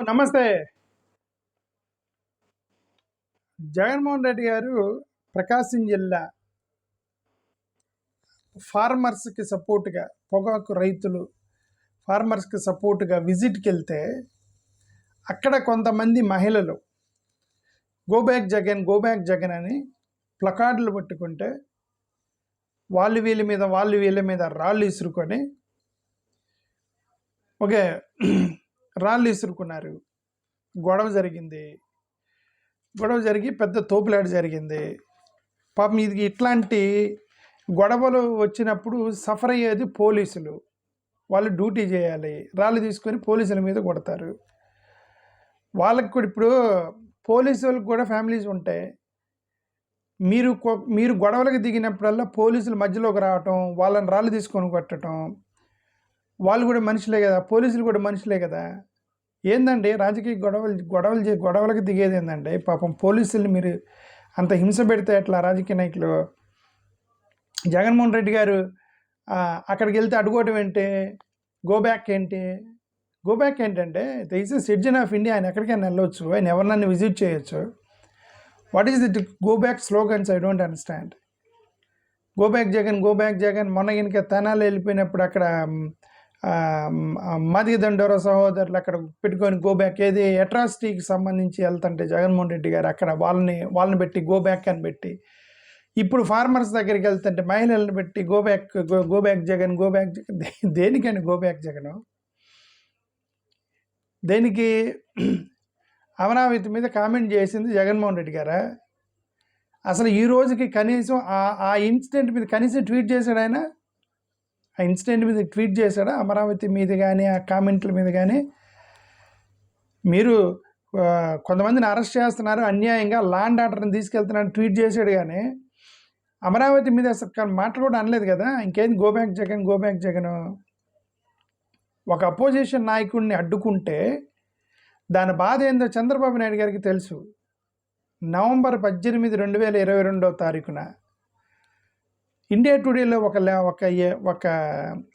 నమస్తే. జగన్మోహన్ రెడ్డి గారు ప్రకాశం జిల్లా ఫార్మర్స్‌కి సపోర్ట్‌గా, పొగాకు రైతులు ఫార్మర్స్‌కి సపోర్ట్‌గా విజిట్‌కి వెళ్తే, అక్కడ కొంతమంది మహిళలు go back Jagan, go back Jagan అని ప్లకార్డులు పట్టుకుంటే, వాళ్ళు వీళ్ళ మీద రాళ్ళు ఇసురుకొని ఓకే. రాళ్ళు ఇసురుకున్నారు. గొడవ జరిగి పెద్ద తోపులాట జరిగింది. పాపం ఇది ఇట్లాంటి గొడవలు వచ్చినప్పుడు సఫర్ అయ్యేది పోలీసులు. వాళ్ళు డ్యూటీ చేయాలి. రాళ్ళు తీసుకొని పోలీసుల మీద కొడతారు. వాళ్ళకి కూడా ఇప్పుడు పోలీసులకు కూడా ఫ్యామిలీస్ ఉంటాయి. మీరు గొడవలకు దిగినప్పుడల్లా పోలీసులు మధ్యలోకి రావటం, వాళ్ళని రాళ్ళు తీసుకొని కొట్టడం. వాళ్ళు కూడా మనుషులే కదా, పోలీసులు కూడా మనుషులే కదా. ఏందండి రాజకీయ గొడవలకు దిగేది ఏందండి? పాపం పోలీసులు మీరు అంత హింస పెడితే ఎట్లా రాజకీయ నాయకులు? జగన్మోహన్ రెడ్డి గారు అక్కడికి వెళ్తే అడుకోవటం ఏంటి? గో బ్యాక్ ఏంటంటే is a citizen of India. ఆయన ఎక్కడికైనా వెళ్ళొచ్చు, ఆయన ఎవరినైనా విజిట్ చేయొచ్చు. What is the go back slogans? I don't understand. Go back Jagan మొన్న కనుక తెనాలి వెళ్ళిపోయినప్పుడు అక్కడ మాదిగ దండోరా సహోదరులు అక్కడ పెట్టుకొని గో బ్యాక్, ఏది అట్రాసిటీకి సంబంధించి వెళ్తుంటే జగన్మోహన్ రెడ్డి గారు అక్కడ వాళ్ళని పెట్టి గో బ్యాక్ అని పెట్టి, ఇప్పుడు ఫార్మర్స్ దగ్గరికి వెళ్తుంటే మహిళలను పెట్టి గో బ్యాక్ జగన్. దేనికండి గో బ్యాక్ జగన్? దేనికి? అమరావతి మీద కామెంట్ చేసింది జగన్మోహన్ రెడ్డి గారా? అసలు ఈ రోజుకి కనీసం ఆ ఇన్సిడెంట్ మీద కనీసం ట్వీట్ చేశాడు ఆయన? ఆ ఇన్సిడెంట్ మీద ట్వీట్ చేశాడా? అమరావతి మీద కానీ ఆ కామెంట్ల మీద కానీ? మీరు కొంతమందిని అరెస్ట్ చేస్తున్నారు అన్యాయంగా, ల్యాండ్ ఆర్డర్ని తీసుకెళ్తున్నారని ట్వీట్ చేశాడు, కానీ అమరావతి మీద అసలు మాటలు కూడా అనలేదు కదా. ఇంకేంది గో బ్యాక్ జగన్? ఒక అపోజిషన్ నాయకుడిని అడ్డుకుంటే దాని బాధ ఏందో చంద్రబాబు నాయుడు గారికి తెలుసు. నవంబర్ 18, 2022 ఇండియా టుడేలో ఒక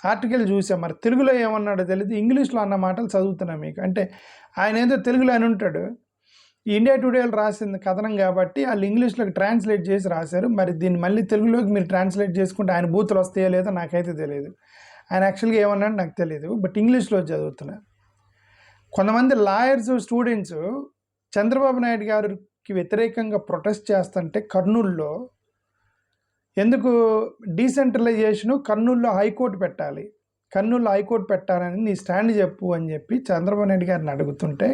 ఆర్టికల్ చూసాం. మరి తెలుగులో ఏమన్నాడో తెలియదు, ఇంగ్లీష్లో అన్న మాటలు చదువుతున్నా మీకు. అంటే ఆయన ఏదో తెలుగులో అని ఉంటాడు. ఇండియా టుడేలో రాసింది కథనం కాబట్టి వాళ్ళు ఇంగ్లీష్లోకి ట్రాన్స్లేట్ చేసి రాశారు. మరి దీన్ని మళ్ళీ తెలుగులోకి మీరు ట్రాన్స్లేట్ చేసుకుంటే ఆయన బూతులు వస్తాయో లేదో నాకైతే తెలియదు. ఆయన యాక్చువల్గా ఏమన్నాడు నాకు తెలియదు, బట్ ఇంగ్లీష్లో చదువుతున్నా. కొంతమంది లాయర్స్, స్టూడెంట్స్ చంద్రబాబు నాయుడు గారికి వ్యతిరేకంగా ప్రొటెస్ట్ చేస్తుంటే కర్నూలులో, ఎందుకు డీసెంట్రలైజేషను కర్నూలులో హైకోర్టు పెట్టాలని నీ స్టాండ్ చెప్పు అని చెప్పి చంద్రబాబు నాయుడు గారిని అడుగుతుంటే,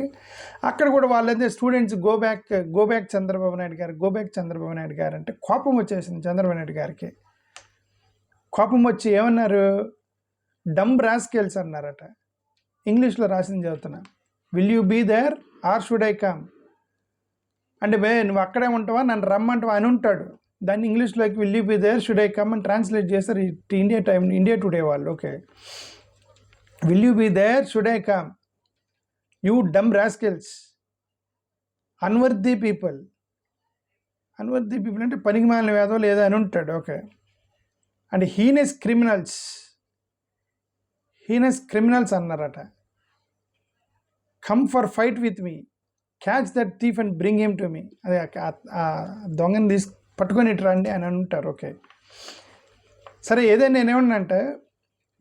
అక్కడ కూడా వాళ్ళైతే students go back Chandrababu Naidu గారు అంటే కోపం వచ్చేసింది చంద్రబాబు నాయుడు గారికి. కోపం వచ్చి ఏమన్నారు? డమ్ రాస్కెల్స్ అన్నారట. ఇంగ్లీష్లో రాసింది చదువుతున్నా. Will you be there or should I come? అంటే నువ్వు అక్కడే ఉంటావా, నన్ను రమ్మంటావా అని ఉంటాడు. దాన్ని ఇంగ్లీష్లోకి will you be there should I come అని ట్రాన్స్లేట్ చేస్తారు ఇండియా టుడే వాళ్ళు. Okay, will you be there should I come, you dumb rascals, unworthy people అంటే పనికిమాలిన వేదో లేదా అని ఉంటాడు. ఓకే, అంటే హీనెస్ క్రిమినల్స్ అన్నారట. Come for fight with me, catch that thief and bring him to me. అదే ఆ దొంగని పట్టుకొని రండి అని అంటారు. ఓకే, సరే, ఏదైనా నేనేమన్నంటే,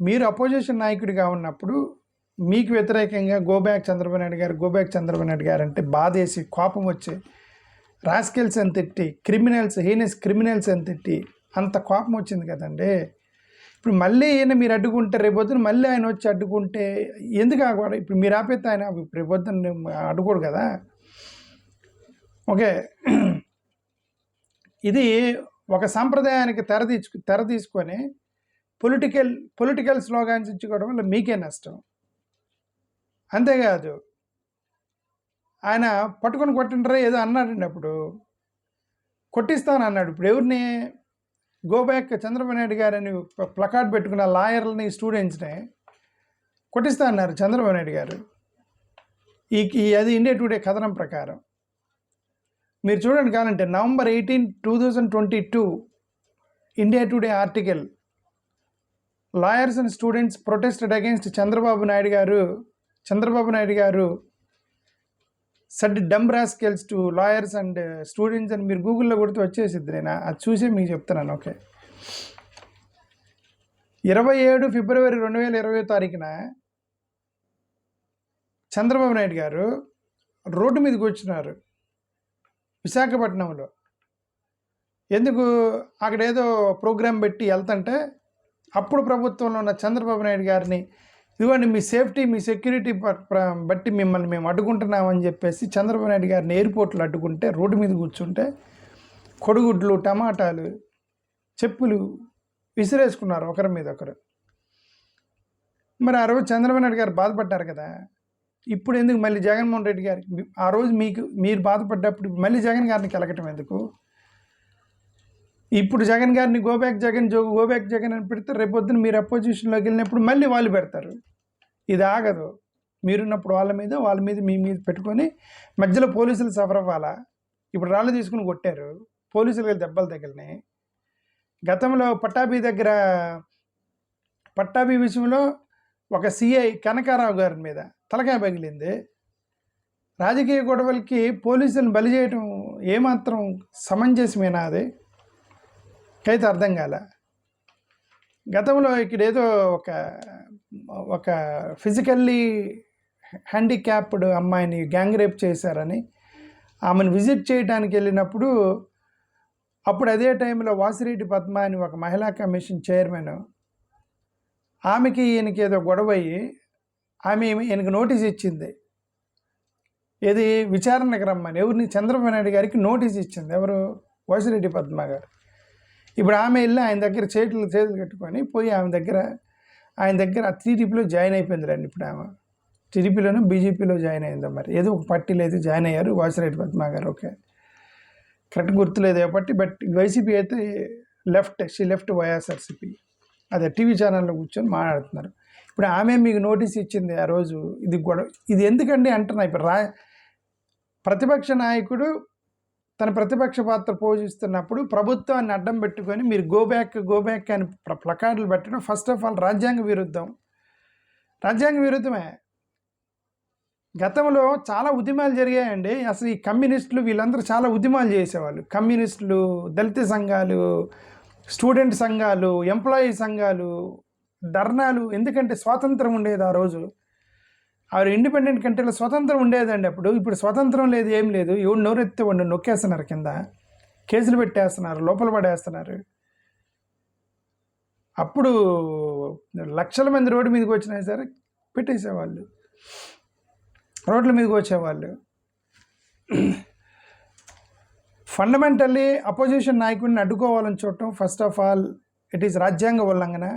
మీరు అపోజిషన్ నాయకుడిగా ఉన్నప్పుడు మీకు వ్యతిరేకంగా గో బ్యాక్ చంద్రబాబు నాయుడు గారు అంటే బాధేసి కోపం వచ్చి రాస్కెల్స్ అని తిట్టి, హీనెస్ క్రిమినల్స్ అని తిట్టి అంత కోపం వచ్చింది కదండి. ఇప్పుడు మళ్ళీ మీరు అడ్డుకుంటే, రేపొద్దున మళ్ళీ ఆయన వచ్చి అడ్డుకుంటే ఎందుకు ఆగకూడదు? ఇప్పుడు మీరు ఆపేస్తే ఆయన రేపొద్దున అడ్డుకోడు కదా. ఓకే, ఇది ఒక సాంప్రదాయానికి తెర తీసుకొని పొలిటికల్ స్లోగాన్స్ ఇచ్చుకోవడం వల్ల మీకే నష్టం. అంతేకాదు, ఆయన పట్టుకొని కొట్టిండ్రే ఏదో అన్నాడండి, అప్పుడు కొట్టిస్తానన్నాడు. ఇప్పుడు ఎవరిని? గో బ్యాక్ చంద్రబాబు నాయుడు గారని ప్లకార్డ్ పెట్టుకున్న లాయర్లని, స్టూడెంట్స్ని కొట్టిస్తా అన్నారు చంద్రబాబు నాయుడు గారు. అది ఇండియా టుడే కథనం ప్రకారం మీరు చూడండి. కావాలంటే November 18, 2022 India Today article, lawyers and students protested against Chandrababu Naidu garu said dumb rascals to lawyers and students అని మీరు గూగుల్లో కొడితే వచ్చేసిద్ది. నేను అది చూసే మీకు చెప్తున్నాను. ఓకే, 27 ఫిబ్రవరి 2020 చంద్రబాబు నాయుడు గారు రోడ్డు మీదకి వచ్చినారు విశాఖపట్నంలో. ఎందుకు? అక్కడ ఏదో ప్రోగ్రాం పెట్టి వెళ్తుంటే అప్పుడు ప్రభుత్వంలో ఉన్న చంద్రబాబు నాయుడు గారిని, ఇదిగోండి మీ సేఫ్టీ మీ సెక్యూరిటీ బట్టి మిమ్మల్ని మేము అడ్డుకుంటున్నామని చెప్పేసి చంద్రబాబు నాయుడు గారిని ఎయిర్పోర్ట్లో అడ్డుకుంటే రోడ్డు మీద కూర్చుంటే కొడుగుడ్లు, టమాటాలు, చెప్పులు విసిరేసుకున్నారు ఒకరి మీద ఒకరు. మరి ఆ రోజు చంద్రబాబు నాయుడు గారు బాధపడ్డారు కదా. ఇప్పుడు ఎందుకు మళ్ళీ జగన్మోహన్ రెడ్డి గారికి, ఆ రోజు మీరు బాధపడ్డప్పుడు మళ్ళీ జగన్ గారిని కెలకటం ఎందుకు? ఇప్పుడు జగన్ గారిని గోబ్యాక్ జగన్ అని పెడితే రేపొద్దున మీరు అపోజిషన్లోకి వెళ్ళినప్పుడు మళ్ళీ వాళ్ళు పెడతారు. ఇది ఆగదు. మీరున్నప్పుడు వాళ్ళ మీద మీ మీద పెట్టుకొని మధ్యలో పోలీసులు సఫర్ అవ్వాలా? ఇప్పుడు రాళ్ళు తీసుకుని కొట్టారు, పోలీసులకి దెబ్బలు తగిలినాయి. గతంలో పట్టాభి విషయంలో ఒక సిఐ కనకారావు గారి మీద తలకాయ పగిలింది. రాజకీయ గొడవలకి పోలీసులను బలి చేయటం ఏమాత్రం సమంజసమేనా? అది అయితే అర్థం కాల. గతంలో ఇక్కడ ఏదో ఒక ఫిజికల్లీ హ్యాండిక్యాప్డ్ అమ్మాయిని గ్యాంగ్ రేప్ చేశారని ఆమెను విజిట్ చేయడానికి వెళ్ళినప్పుడు, అప్పుడు అదే టైంలో వాసిరెడ్డి పద్మ అని ఒక మహిళా కమిషన్ చైర్మన్, ఆమెకి ఈయనకి ఏదో గొడవ అయ్యి ఆమె ఈయనకి నోటీస్ ఇచ్చింది. ఏది? విచారణకు రమ్మని. ఎవరిని? చంద్రబాబు నాయుడు గారికి నోటీస్ ఇచ్చింది. ఎవరు? వాసిరెడ్డి పద్మ గారు. ఇప్పుడు ఆమె వెళ్ళి ఆయన దగ్గర చేతులు కట్టుకొని పోయి ఆయన దగ్గర టీడీపీలో జాయిన్ అయిపోయింది రండి. ఇప్పుడు ఆమె టీడీపీలోనూ బీజేపీలో జాయిన్ అయిందో మరి, ఏదో ఒక పార్టీలో అయితే జాయిన్ అయ్యారు వాసిరెడ్డి పద్మ గారు. ఓకే, కరెక్ట్ గుర్తులేదు ఏ పార్టీ, బట్ వైసీపీ అయితే లెఫ్ట్ వైఎస్ఆర్సీపీ. అదే టీవీ ఛానల్లో కూర్చొని మాట్లాడుతున్నారు. ఇప్పుడు ఆమె మీకు నోటీస్ ఇచ్చింది ఆ రోజు. ఇది ఎందుకండి అంటున్నా. ఇప్పుడు ప్రతిపక్ష నాయకుడు తన ప్రతిపక్ష పాత్ర పోషిస్తున్నప్పుడు ప్రభుత్వాన్ని అడ్డం పెట్టుకొని మీరు గో బ్యాక్ అని ప్లకార్డులు పెట్టడం ఫస్ట్ ఆఫ్ ఆల్ రాజ్యాంగ విరుద్ధమే. గతంలో చాలా ఉద్యమాలు జరిగాయండి. అసలు ఈ కమ్యూనిస్టులు వీళ్ళందరూ చాలా ఉద్యమాలు చేసేవాళ్ళు. కమ్యూనిస్టులు, దళిత సంఘాలు, స్టూడెంట్ సంఘాలు, ఎంప్లాయీ సంఘాలు, ధర్నాలు. ఎందుకంటే స్వాతంత్రం ఉండేది ఆ రోజు. ఆ ఇండిపెండెంట్ కంట్రీలో స్వతంత్రం ఉండేదండి అప్పుడు. ఇప్పుడు స్వతంత్రం లేదు, ఏం లేదు. ఎవడు నోరెత్తే వాడిని నొక్కేస్తున్నారు, కింద కేసులు పెట్టేస్తున్నారు, లోపల పడేస్తున్నారు. అప్పుడు లక్షల మంది రోడ్డు మీదకి వచ్చినా సరే పెట్టేసేవాళ్ళు, రోడ్ల మీదకి వచ్చేవాళ్ళు. ఫండమెంటల్లీ అపోజిషన్ నాయకుడిని అడ్డుకోవాలని చూడటం first of all it is రాజ్యాంగ ఉల్లంఘన.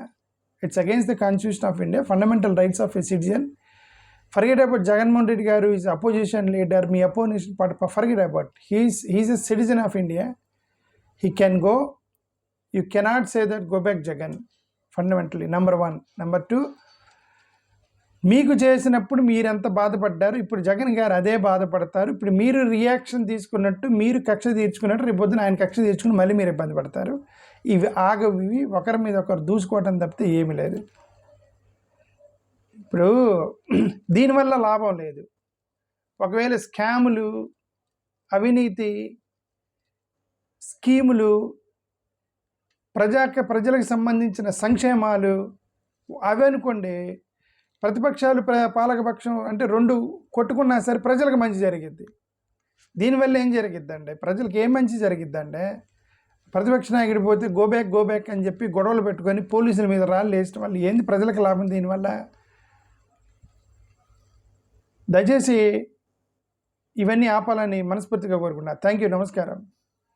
It's against the constitution of India, fundamental rights of a citizen. Forget about Jagannath Reddy garu is opposition leader, me opposition part. Forget about. He's a citizen of India. He can go. You cannot say that go back Jagan. Fundamentally, number one. Number two, మీకు చేసినప్పుడు మీరెంత బాధపడ్డారు, ఇప్పుడు జగన్ గారు అదే బాధపడతారు. ఇప్పుడు మీరు రియాక్షన్ తీసుకున్నట్టు, మీరు కక్ష తీర్చుకున్నట్టు, రేపు పొద్దున ఆయన కక్ష తీర్చుకుని మళ్ళీ మీరు ఇబ్బంది పడతారు. ఇవి ఆగవి, ఒకరి మీద ఒకరు దూసుకోవటం తప్పితే ఏమీ లేదు. ఇప్పుడు దీనివల్ల లాభం లేదు. ఒకవేళ స్కాములు, అవినీతి, స్కీములు, ప్రజలకు సంబంధించిన సంక్షేమాలు అవి అనుకోండి, ప్రతిపక్షాలు పాలకపక్షం అంటే రెండు కొట్టుకున్నా సరే ప్రజలకు మంచి జరిగిద్ది. దీనివల్ల ఏం జరిగిద్దండి? ప్రజలకు ఏం మంచి జరిగిద్దంటే, ప్రతిపక్ష నాయకుడు పోతే గో బ్యాక్ అని చెప్పి గొడవలు పెట్టుకొని పోలీసుల మీద రాళ్ళు వేసడం వల్ల ఏంది ప్రజలకు లాభం? దీనివల్ల దయచేసి ఇవన్నీ ఆపాలని మనస్ఫూర్తిగా కోరుకున్నా. థ్యాంక్ యూ, నమస్కారం.